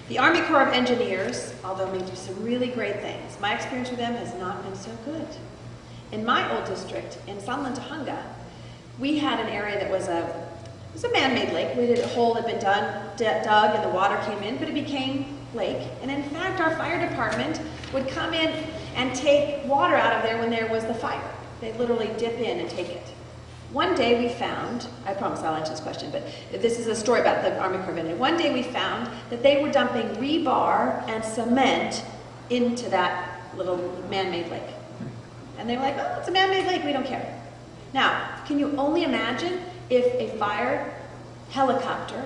The Army Corps of Engineers, although may do some really great things, my experience with them has not been so good. In my old district, in Sunland Tahunga, we had an area that was a man-made lake. We did a hole that had been dug, and the water came in, but it became lake. And in fact, our fire department would come in and take water out of there when there was the fire. They'd literally dip in and take it. One day we found, I promise I'll answer this question, but this is a story about the Army Corps of Engineers. One day we found that they were dumping rebar and cement into that little man-made lake. And they were like, oh, it's a man-made lake, we don't care. Now, can you only imagine if a fire helicopter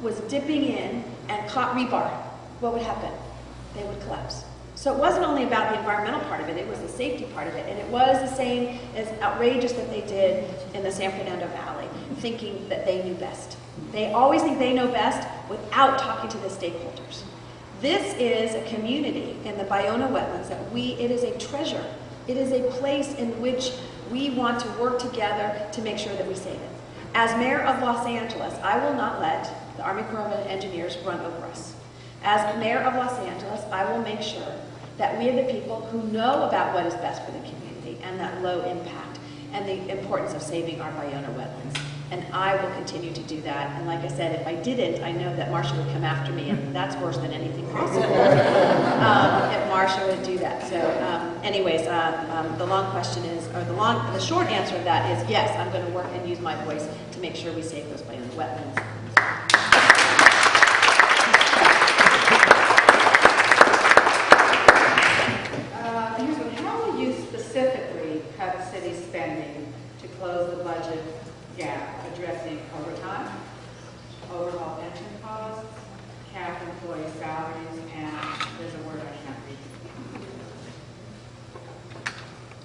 was dipping in and caught rebar? What would happen? They would collapse. So it wasn't only about the environmental part of it, it was the safety part of it. And it was the same as outrageous that they did in the San Fernando Valley, thinking that they knew best. They always think they know best without talking to the stakeholders. This is a community in the Ballona wetlands that it is a treasure. It is a place in which we want to work together to make sure that we save it. As mayor of Los Angeles, I will not let the Army Corps of Engineers run over us. As mayor of Los Angeles, I will make sure that we are the people who know about what is best for the community and that low impact and the importance of saving our Ballona wetlands. And I will continue to do that. And like I said, if I didn't, I know that Marcia would come after me, and that's worse than anything possible if Marcia would do that. So anyways, the long question is, or the short answer to that is yes, I'm going to work and use my voice to make sure we save those Ballona wetlands. Specifically cut city spending to close the budget gap, addressing overtime, overall pension costs, cap employee salaries, and there's a word I can't read.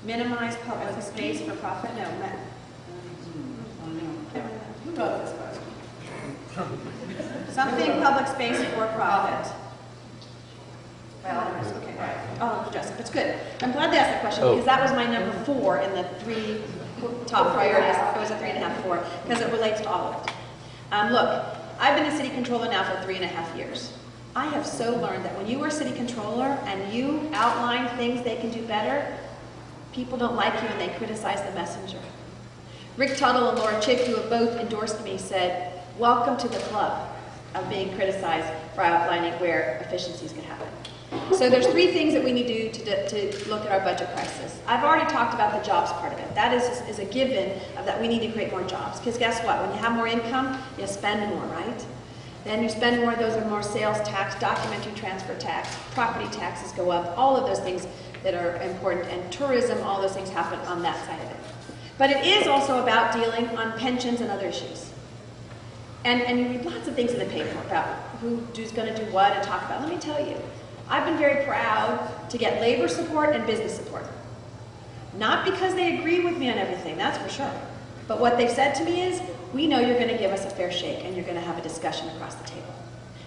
Minimize public space for profit? No. Who wrote this question? Something public space for profit. Well, okay. Right. Oh, Joseph, it's good. I'm glad they asked that question because that was my number 4 in the 3 top priorities. It was a 3.5, 4, because it relates to all of it. Look, I've been a city controller now for 3.5 years. I have so learned that when you are city controller and you outline things they can do better, people don't like you and they criticize the messenger. Rick Tuttle and Laura Chick, who have both endorsed me, said, welcome to the club of being criticized for outlining where efficiencies can happen. So there's 3 things that we need to do to look at our budget crisis. I've already talked about the jobs part of it. That is a given of that we need to create more jobs. Because guess what? When you have more income, you spend more, right? Then you spend more, those are more sales tax, documentary transfer tax, property taxes go up, all of those things that are important, and tourism, all those things happen on that side of it. But it is also about dealing on pensions and other issues. And you read lots of things in the paper about who's going to do what and talk about. Let me tell you, I've been very proud to get labor support and business support. Not because they agree with me on everything, that's for sure. But what they've said to me is, we know you're going to give us a fair shake and you're going to have a discussion across the table.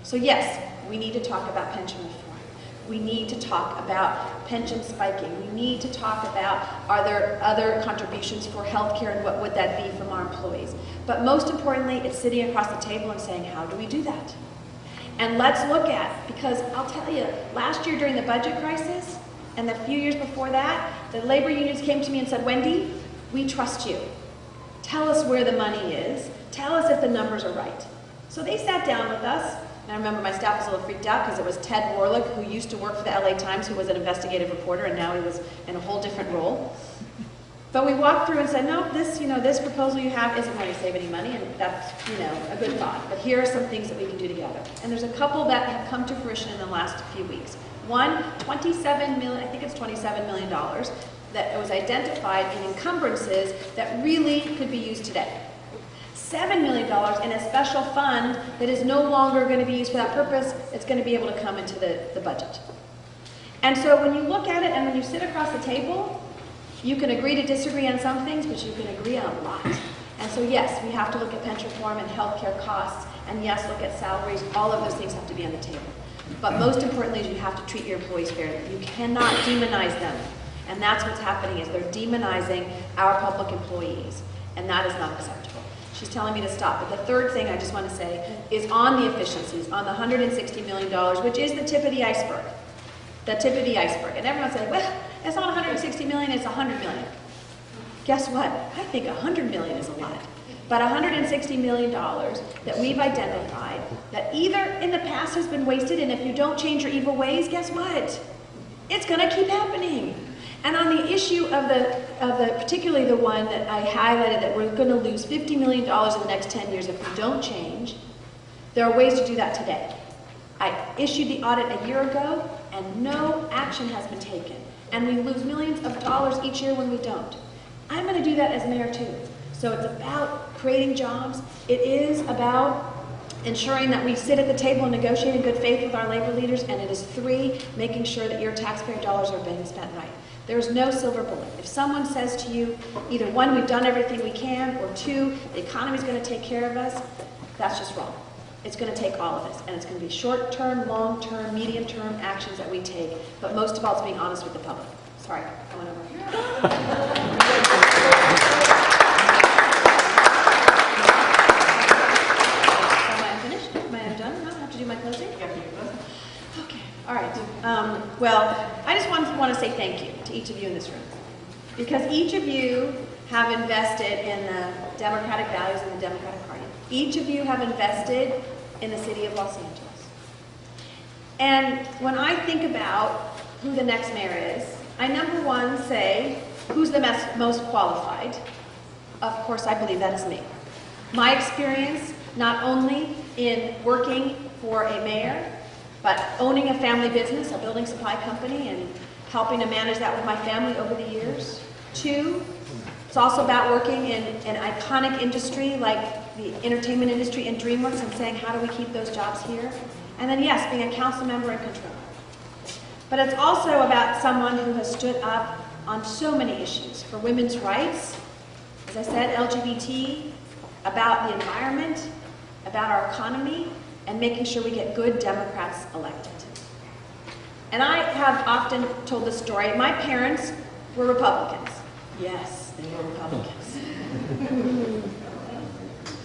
So yes, we need to talk about pension reform. We need to talk about pension spiking. We need to talk about, are there other contributions for health care and what would that be from our employees? But most importantly, it's sitting across the table and saying, how do we do that? And let's look at, because I'll tell you, last year during the budget crisis, and the few years before that, the labor unions came to me and said, Wendy, we trust you. Tell us where the money is. Tell us if the numbers are right. So they sat down with us, and I remember my staff was a little freaked out because it was Ted Warlick, who used to work for the LA Times, who was an investigative reporter, and now he was in a whole different role. But we walked through and said, no, this proposal you have isn't going to save any money, and that's, a good thought. But here are some things that we can do together. And there's a couple that have come to fruition in the last few weeks. One, $27 million, I think it's $27 million, that was identified in encumbrances that really could be used today. $7 million in a special fund that is no longer going to be used for that purpose. It's going to be able to come into the budget. And so when you look at it and when you sit across the table, you can agree to disagree on some things, but you can agree on a lot. And so yes, we have to look at pension reform and healthcare costs, and yes, look at salaries. All of those things have to be on the table. But most importantly is you have to treat your employees fairly. You cannot demonize them. And that's what's happening, is they're demonizing our public employees. And that is not acceptable. She's telling me to stop. But the third thing I just want to say is on the efficiencies, on the $160 million, which is the tip of the iceberg. The tip of the iceberg. And everyone's saying, well, it's not 160 million, it's 100 million. Guess what? I think 100 million is a lot. But $160 million that we've identified that either in the past has been wasted, and if you don't change your evil ways, guess what? It's going to keep happening. And on the issue of the particularly the one that I highlighted, that we're going to lose $50 million in the next 10 years if we don't change, there are ways to do that today. I issued the audit a year ago, and no action has been taken. And we lose millions of dollars each year when we don't. I'm going to do that as mayor too. So it's about creating jobs. It is about ensuring that we sit at the table and negotiate in good faith with our labor leaders. And it is 3, making sure that your taxpayer dollars are being spent right. There's no silver bullet. If someone says to you, either 1, we've done everything we can, or 2, the economy's going to take care of us, that's just wrong. It's going to take all of us, and it's going to be short-term, long-term, medium-term actions that we take, but most of all, it's being honest with the public. Sorry, I went over. Am I finished? Am I done? No, I have to do my closing? Okay, all right. Well, I just want to say thank you to each of you in this room, because each of you have invested in the democratic values of the Democratic Party. Each of you have invested in the city of Los Angeles. And when I think about who the next mayor is, I number 1 say, who's the most qualified? Of course, I believe that is me. My experience, not only in working for a mayor, but owning a family business, a building supply company, and helping to manage that with my family over the years. 2, it's also about working in an iconic industry like the entertainment industry and DreamWorks, and saying, how do we keep those jobs here? And then, yes, being a council member and controller. But it's also about someone who has stood up on so many issues for women's rights, as I said, LGBT, about the environment, about our economy, and making sure we get good Democrats elected. And I have often told this story. My parents were Republicans. Yes, they were Republicans.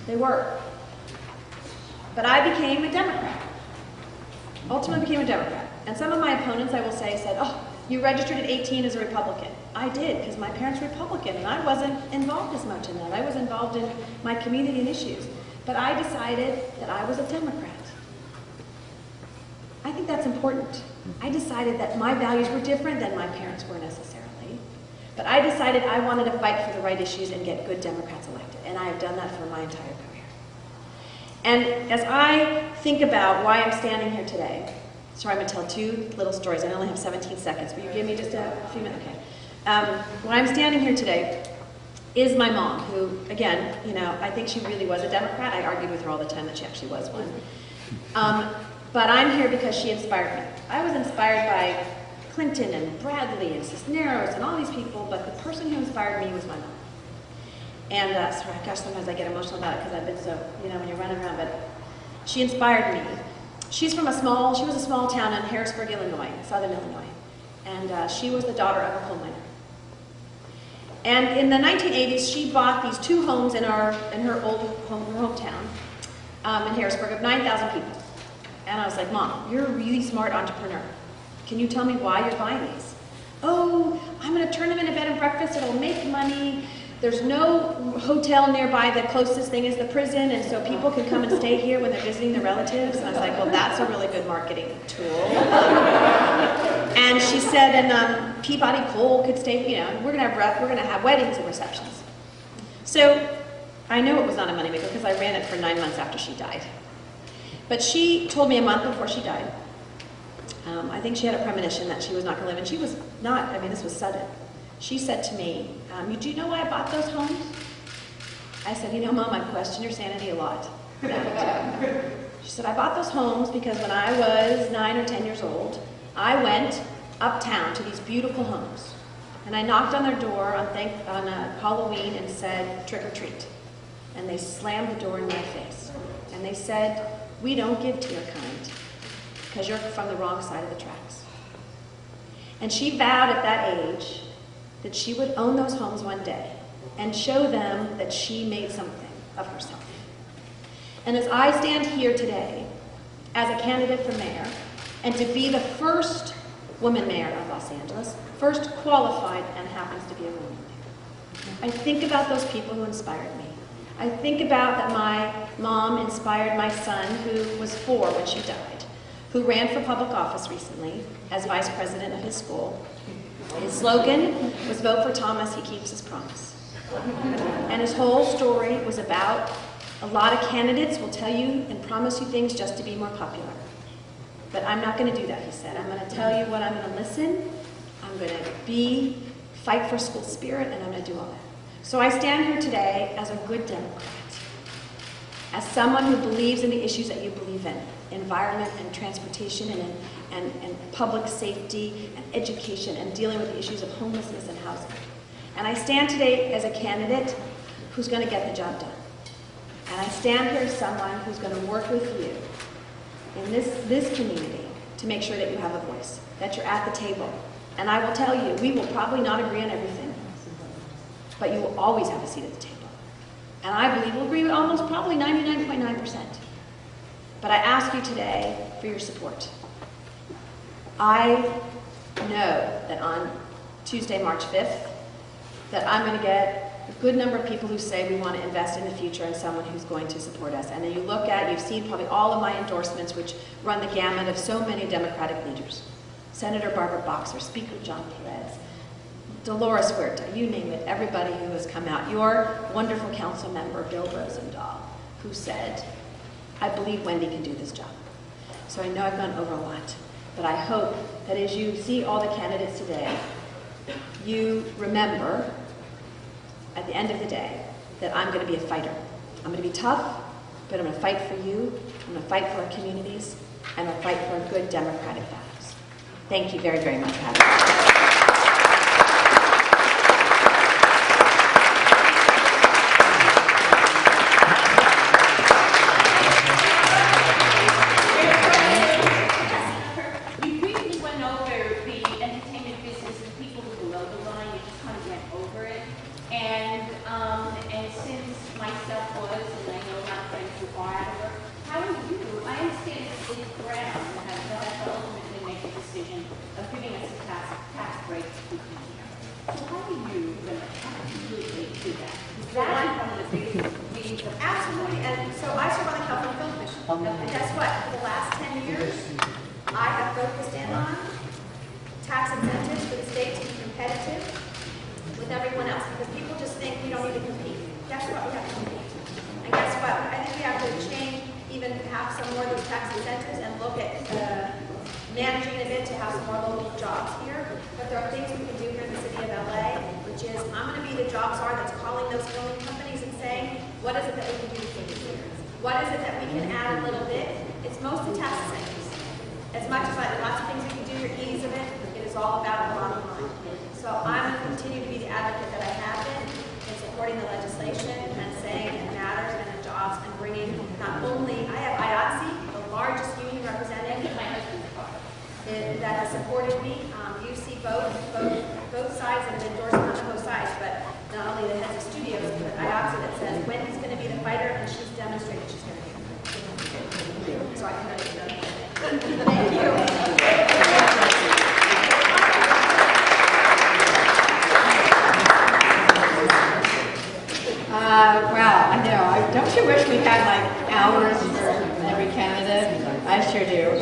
They were. But I became a Democrat. Ultimately became a Democrat. And some of my opponents, I will say, said, oh, you registered at 18 as a Republican. I did, because my parents were Republican, and I wasn't involved as much in that. I was involved in my community and issues. But I decided that I was a Democrat. I think that's important. I decided that my values were different than my parents were necessarily. But I decided I wanted to fight for the right issues and get good Democrats elected. And I have done that for my entire career. And as I think about why I'm standing here today, sorry, I'm going to tell 2 little stories. I only have 17 seconds, but you give me just a few minutes. Okay. Why I'm standing here today is my mom, who, again, I think she really was a Democrat. I argued with her all the time that she actually was one. But I'm here because she inspired me. I was inspired by Clinton and Bradley and Cisneros and all these people, but the person who inspired me was my mom. And sorry, gosh, sometimes I get emotional about it because I've been so, when you're running around, but she inspired me. She was a small town in Harrisburg, Illinois, southern Illinois. And she was the daughter of a coal miner. And in the 1980s, she bought these 2 homes in her old hometown in Harrisburg of 9,000 people. And I was like, Mom, you're a really smart entrepreneur. Can you tell me why you're buying these? Oh, I'm going to turn them into bed and breakfast. It'll make money. There's no hotel nearby. The closest thing is the prison, and so people can come and stay here when they're visiting their relatives. And I was like, well, that's a really good marketing tool. And she said, and Peabody Coal could stay. We're going to have weddings and receptions. So I know it was not a moneymaker because I ran it for 9 months after she died. But she told me a month before she died. I think she had a premonition that she was not going to live, and she was not. This was sudden. She said to me, do you know why I bought those homes? I said, Mom, I question your sanity a lot. She said, I bought those homes because when I was 9 or 10 years old, I went uptown to these beautiful homes. And I knocked on their door on Halloween and said, trick or treat. And they slammed the door in my face. And they said, we don't give to your kind because you're from the wrong side of the tracks. And she vowed at that age that she would own those homes one day and show them that she made something. of herself. And as I stand here today as a candidate for mayor, and to be the first woman mayor of Los Angeles, first qualified and happens to be a woman mayor, I think about those people who inspired me. I think about that my mom inspired my son, who was 4 when she died, who ran for public office recently as vice president of his school. His slogan was "Vote for Thomas, he keeps his promise." And his whole story was about a lot of candidates will tell you and promise you things just to be more popular. But I'm not going to do that, he said. I'm going to tell you what, I'm going to listen, I'm going to fight for school spirit, and I'm going to do all that. So I stand here today as a good Democrat, as someone who believes in the issues that you believe in, environment and transportation and public safety and education and dealing with the issues of homelessness and housing. And I stand today as a candidate who's going to get the job done. And I stand here as someone who's going to work with you in this community to make sure that you have a voice, that you're at the table. And I will tell you, we will probably not agree on everything, but you will always have a seat at the table. And I believe we'll agree with almost probably 99.9%. But I ask you today for your support. I know that on Tuesday, March 5th, that I'm going to get a good number of people who say we want to invest in the future and someone who's going to support us. And then you've seen probably all of my endorsements, which run the gamut of so many Democratic leaders. Senator Barbara Boxer, Speaker John Perez, Dolores Huerta, you name it, everybody who has come out. Your wonderful council member, Bill Rosendahl, who said, I believe Wendy can do this job. So I know I've gone over a lot, but I hope that as you see all the candidates today, you remember at the end of the day that I'm going to be a fighter. I'm going to be tough, but I'm going to fight for you, I'm going to fight for our communities, and I'll fight for good democratic values. Thank you very, very much for having me. Absolutely, and so I serve on the California Film Commission. And guess what? For the last 10 years, I have focused in on tax incentives for the state to be competitive with everyone else, because people just think we don't need to compete. Guess what? We have to compete. And guess what? I think we have to change, even have some more of those tax incentives and look at managing a bit to have some more local jobs here. But there are things we can do here in the city of LA, which is I'm going to be the job czar that's calling those filming companies and saying, what is it that we can do for you here? What is it that we can add a little bit? It's mostly tax incentives. As much as lots of things we can do here, ease of it, it is all about the bottom line. So I'm going to continue to be the advocate that I have been in supporting the legislation and saying it matters and the jobs and bringing not only, I have IATSE, the largest union representing my husband's car, that has supported me. You see both sides and endorsed on both sides, but not only the heads of studios, but IATSE that says Wendy's going to be the fighter and she's demonstrated she's going to be the fighter. So I can really know. Thank you. Well, I know. Don't you wish we had like hours for every candidate? I sure do.